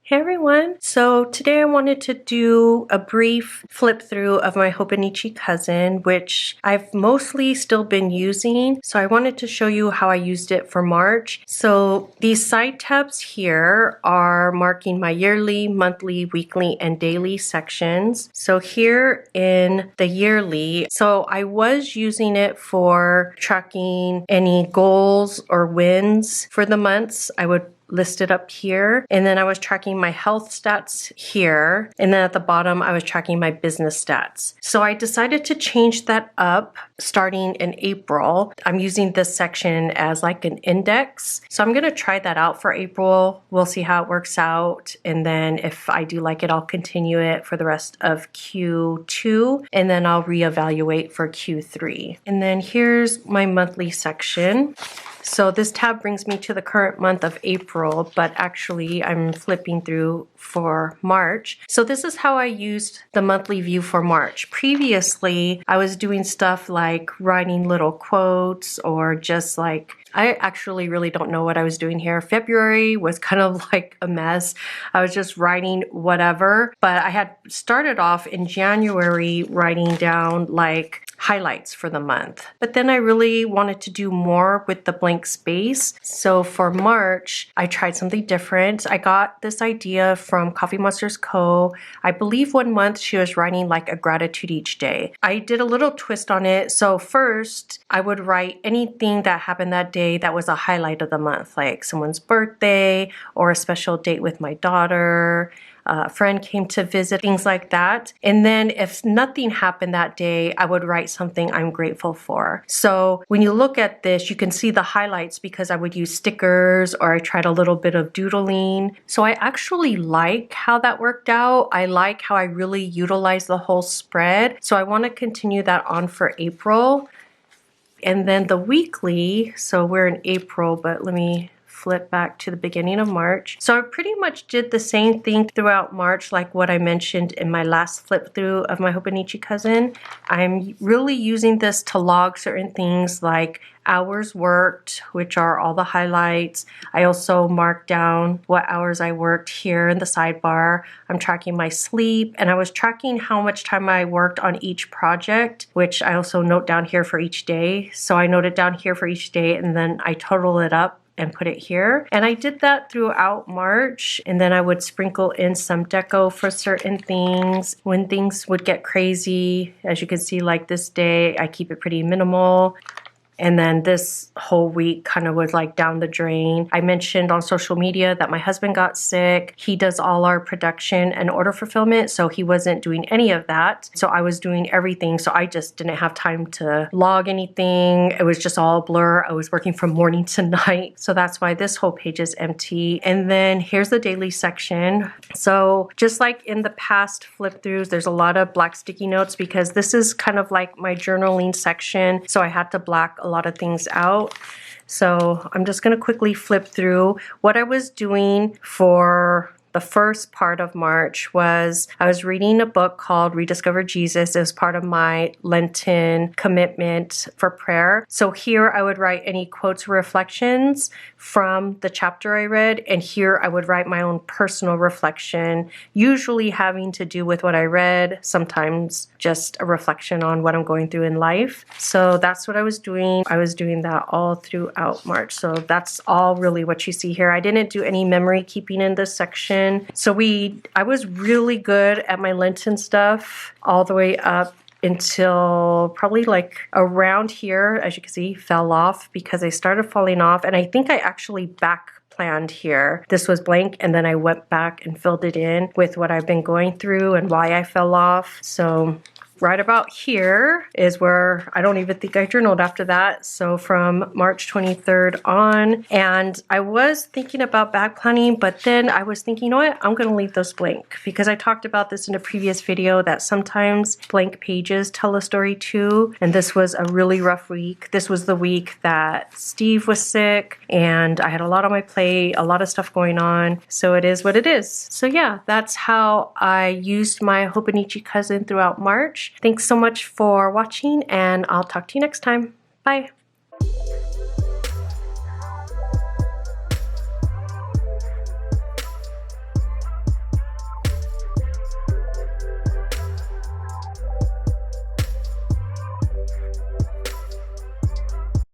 Hey everyone! So today I wanted to do a brief flip through of my Hobonichi Cousin, which I've mostly still been using. So I wanted to show you how I used it for March. So these side tabs here are marking my yearly, monthly, weekly, and daily sections. So here in the yearly, so I was using it for tracking any goals or wins for the months. I would list it up here, and then I was tracking my health stats here, and then at the bottom I was tracking my business stats. So I decided to change that up starting in April. I'm using this section as like an index, so I'm gonna try that out for April. We'll see how it works out, and then if I do like it, I'll continue it for the rest of Q2, and then I'll reevaluate for Q3. And then here's my monthly section. So this tab brings me to the current month of April, but actually I'm flipping through for March. So this is how I used the monthly view for March. Previously, I was doing stuff like writing little quotes or just like, I actually really don't know what I was doing here. February was kind of like a mess. I was just writing whatever, but I had started off in January writing down like highlights for the month. But then I really wanted to do more with the blank space. So for March, I tried something different. I got this idea from Coffee Monsters Co. I believe one month she was writing like a gratitude each day. I did a little twist on it. So first, I would write anything that happened that day that was a highlight of the month, like someone's birthday or a special date with my daughter. A friend came to visit, things like that. And then if nothing happened that day, I would write something I'm grateful for. So when you look at this, you can see the highlights because I would use stickers or I tried a little bit of doodling. So I actually like how that worked out. I like how I really utilized the whole spread. So I want to continue that on for April. And then the weekly, so we're in April, but let me flip back to the beginning of March. So I pretty much did the same thing throughout March, like what I mentioned in my last flip through of my Hobonichi Cousin. I'm really using this to log certain things like hours worked, which are all the highlights. I also marked down what hours I worked here in the sidebar. I'm tracking my sleep, and I was tracking how much time I worked on each project, which I also note down here for each day. So I noted down here for each day, and then I total it up and put it here. And I did that throughout March, and then I would sprinkle in some deco for certain things when things would get crazy. As you can see, like this day, I keep it pretty minimal. And then this whole week kind of was like down the drain. I mentioned on social media that my husband got sick. He does all our production and order fulfillment, so he wasn't doing any of that. So I was doing everything, so I just didn't have time to log anything. It was just all a blur. I was working from morning to night. So that's why this whole page is empty. And then here's the daily section. So just like in the past flip throughs, there's a lot of black sticky notes because this is kind of like my journaling section. So I had to black a lot of things out. So I'm just going to quickly flip through. What I was doing for the first part of March was I was reading a book called Rediscover Jesus. It was part of my Lenten commitment for prayer. So here I would write any quotes or reflections from the chapter I read, and here I would write my own personal reflection, usually having to do with what I read, sometimes just a reflection on what I'm going through in life. So that's what I was doing. I was doing that all throughout March. So that's all really what you see here. I didn't do any memory keeping in this section. So I was really good at my Lenten stuff all the way up until probably like around here, as you can see, fell off because I started falling off. And I think I actually planned here. This was blank, and then I went back and filled it in with what I've been going through and why I fell off. So right about here is where I don't even think I journaled after that. So from March 23rd on, and I was thinking about back planning, but then I was thinking, you know what, I'm going to leave those blank because I talked about this in a previous video that sometimes blank pages tell a story too. And this was a really rough week. This was the week that Steve was sick and I had a lot on my plate, a lot of stuff going on. So it is what it is. So yeah, that's how I used my Hobonichi Cousin throughout March. Thanks so much for watching, and I'll talk to you next time. Bye.